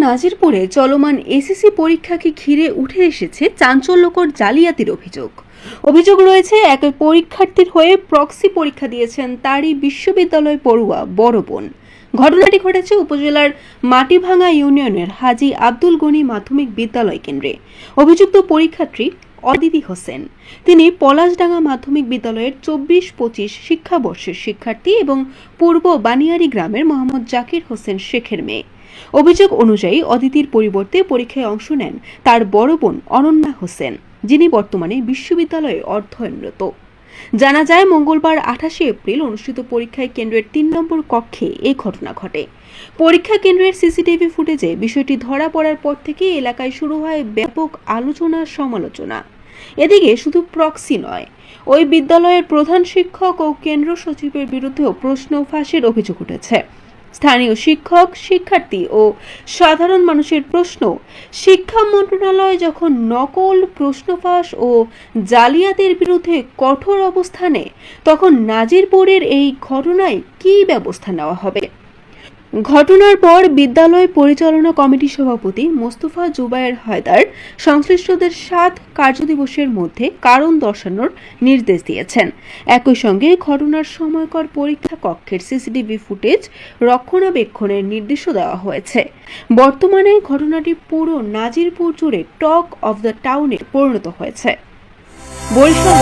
নাজিরপুরে চলমান এসএসসি পরীক্ষাকে ঘিরে উঠে এসেছে চাঞ্চল্যকর জালিয়াতির অভিযোগ রয়েছে। এক পরীক্ষার্থীর হয়ে প্রক্সি পরীক্ষা দিয়েছেন তারই বিশ্ববিদ্যালয় পড়ুয়া বড় বোন। ঘটনাটি ঘটেছে উপজেলার মাটিভাঙ্গা ইউনিয়নের হাজী আব্দুল গনি মাধ্যমিক বিদ্যালয় কেন্দ্রে। অভিযুক্ত পরীক্ষার্থী অদিতি হোসেন। তিনি পলাশডাঙ্গা মাধ্যমিক বিদ্যালয়ের 24-25 শিক্ষাবর্ষের শিক্ষার্থী এবং পূর্ব বানিয়ারি গ্রামের মোহাম্মদ জাকির হোসেন শেখের মেয়ে। অভিযোগ অনুযায়ী অদিতির পরিবর্তে পরীক্ষায় অংশ নেন তার বড় বোন অনন্যা হোসেন, যিনি বর্তমানে বিশ্ববিদ্যালয়ে অধ্যয়নরত। জানা যায়, মঙ্গলবার 28 এপ্রিল অনুষ্ঠিত পরীক্ষায় কেন্দ্রের 3 নম্বর কক্ষে এই ঘটনা ঘটে। পরীক্ষা কেন্দ্রের সিসিটিভি ফুটেজে বিষয়টি ধরা পড়ার পর থেকে এলাকায় শুরু হয় ব্যাপক আলোচনা সমালোচনা। এদিকে শুধু প্রক্সি নয়, ওই বিদ্যালয়ের প্রধান শিক্ষক ও কেন্দ্র সচিবের বিরুদ্ধেও প্রশ্ন ফাঁসের অভিযোগ উঠেছে। স্থানীয় শিক্ষক, শিক্ষার্থী ও সাধারণ মানুষের প্রশ্ন, শিক্ষা মন্ত্রণালয় যখন নকল, প্রশ্ন ফাঁস ও জালিয়াতির বিরুদ্ধে কঠোর অবস্থানে, তখন নাজিরপুরের এই ঘটনায় কী ব্যবস্থা নেওয়া হবে? ঘটনার পর বিদ্যালয় পরিচালনা কমিটির সভাপতি মোস্তফা জুবায়ের হায়দার সংশ্লিষ্টদের 7 কার্যদিবসের মধ্যে কারণ দর্শানোর নির্দেশ দিয়েছেন। একই সঙ্গে ঘটনার সময়কার পরীক্ষা কক্ষের সিসিটিভি ফুটেজ রক্ষণাবেক্ষণের নির্দেশও দেওয়া হয়েছে। বর্তমানে ঘটনাটি পুরো নাজিরপুর জুড়ে টক অফ দ্য টাউনে পরিণত হয়েছে। বরিশাল।